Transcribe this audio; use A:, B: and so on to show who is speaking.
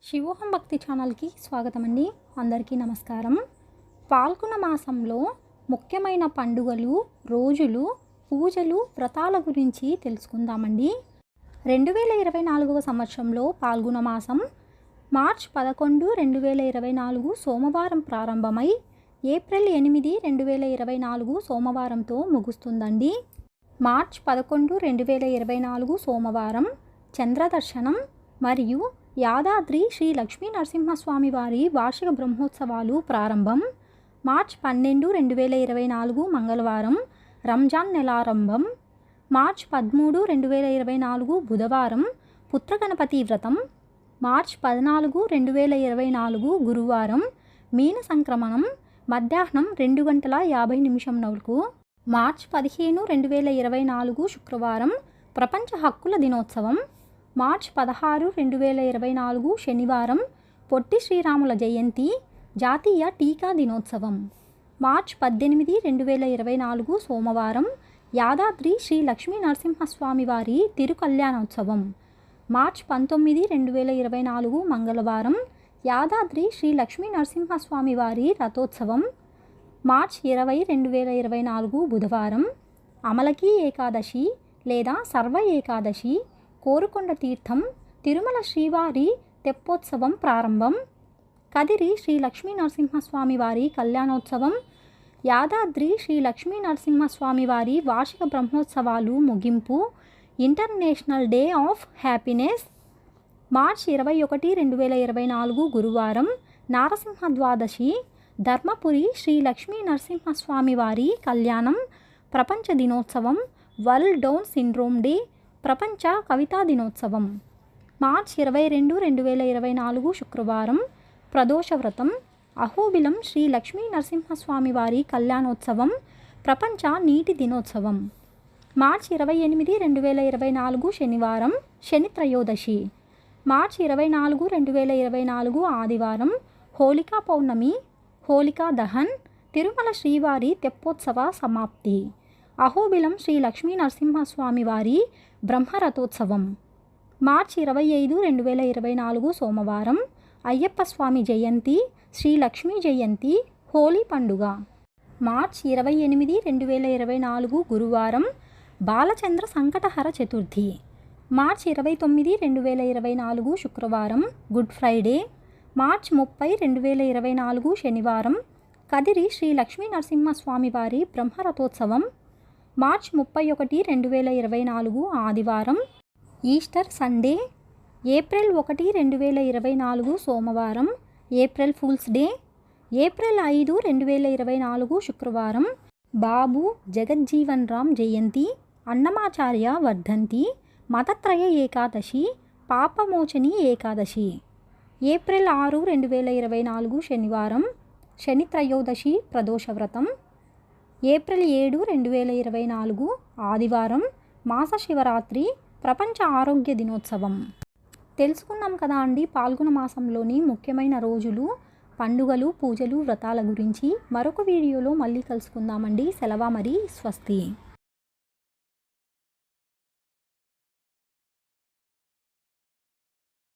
A: శివోహం భక్తి ఛానల్కి స్వాగతం అండి. అందరికీ నమస్కారం. పాల్గొన మాసంలో ముఖ్యమైన పండుగలు, రోజులు, పూజలు, వ్రతాల గురించి తెలుసుకుందామండి. 2024 సంవత్సరంలో పాల్గొన మాసం మార్చ్ 11, 2024 సోమవారం ప్రారంభమై ఏప్రిల్ 8, 2024 సోమవారంతో ముగుస్తుందండి. మార్చ్ 11, 2024 సోమవారం చంద్రదర్శనం మరియు యాదాద్రి శ్రీ లక్ష్మీ నరసింహస్వామి వారి వార్షిక బ్రహ్మోత్సవాలు ప్రారంభం. మార్చ్ 12, 2024 మంగళవారం రంజాన్ నెలారంభం. మార్చ్ 13, 2024 బుధవారం పుత్రగణపతి వ్రతం. మార్చ్ 14, 2024 గురువారం మీన సంక్రమణం మధ్యాహ్నం 2:50 మార్చ్ 15, 2024 శుక్రవారం ప్రపంచ హక్కుల దినోత్సవం. మార్చ్ 16, 2024 శనివారం పొట్టి శ్రీరాముల జయంతి జాతీయ టీకా దినోత్సవం. మార్చ్ 18, 2024 సోమవారం యాదాద్రి శ్రీ లక్ష్మీ నరసింహస్వామి వారి తిరుకల్యాణోత్సవం. మార్చ్ 19, 2024 మంగళవారం యాదాద్రి శ్రీ లక్ష్మీ నరసింహస్వామి వారి రథోత్సవం. మార్చ్ 20, 2024 బుధవారం అమలకి ఏకాదశి లేదా సర్వ ఏకాదశి కోరుకొండ తీర్థం తిరుమల శ్రీవారి తెప్పోత్సవం ప్రారంభం. కదిరి శ్రీ లక్ష్మీ నరసింహస్వామి వారి కళ్యాణోత్సవం. యాదాద్రి శ్రీ లక్ష్మీ నరసింహస్వామి వారి వార్షిక బ్రహ్మోత్సవాలు ముగింపు. International day of happiness. March 21, 2024 గురువారం నారసింహ ద్వాదశి ధర్మపురి శ్రీ లక్ష్మీ నరసింహస్వామి వారి కళ్యాణం ప్రపంచ దినోత్సవం. వరల్డ్ డౌన్ సిండ్రోమ్ డే ప్రపంచ కవితా దినోత్సవం. మార్చ్ 22, 2024 శుక్రవారం ప్రదోష వ్రతం అహోబిలం శ్రీ లక్ష్మీ నరసింహస్వామి వారి కళ్యాణోత్సవం ప్రపంచ నీటి దినోత్సవం. మార్చ్ 28, 2024 శనివారం శని త్రయోదశి. మార్చ్ 24, 2024 ఆదివారం హోళికా పౌర్ణమి హోళికా దహన్ తిరుమల శ్రీవారి తెప్పోత్సవ సమాప్తి. అహోబిలం శ్రీ లక్ష్మీ నరసింహస్వామి వారి బ్రహ్మరథోత్సవం. మార్చ్ 25, 2024 సోమవారం అయ్యప్ప స్వామి జయంతి శ్రీ లక్ష్మీ జయంతి హోలీ పండుగ. మార్చ్ 28, 2024 గురువారం బాలచంద్ర సంకటహర చతుర్థి. మార్చ్ 29, 2024 శుక్రవారం గుడ్ ఫ్రైడే. మార్చ్ 30, 2024 శనివారం కదిరి శ్రీ లక్ష్మీ నరసింహస్వామి వారి బ్రహ్మరథోత్సవం. మార్చ్ 31, 2024 ఆదివారం ఈస్టర్ సండే. ఏప్రిల్ 1, 2024 సోమవారం ఏప్రిల్ ఫూల్స్ డే. ఏప్రిల్ 5, 2024 శుక్రవారం బాబు జగజ్జీవన్ రామ్ జయంతి అన్నమాచార్య వర్ధంతి మతత్రయ ఏకాదశి పాపమోచని ఏకాదశి. ఏప్రిల్ 6, 2024 శనివారం శని త్రయోదశి ప్రదోష వ్రతం. ఏప్రిల్ 7, 2024 ఆదివారం మాస శివరాత్రి ప్రపంచ ఆరోగ్య దినోత్సవం. తెలుసుకున్నాం కదా అండి పాల్గొన మాసంలోని ముఖ్యమైన రోజులు, పండుగలు, పూజలు, వ్రతాల గురించి. మరొక వీడియోలో మళ్ళీ కలుసుకుందామండి. సెలవు మరి, స్వస్తి.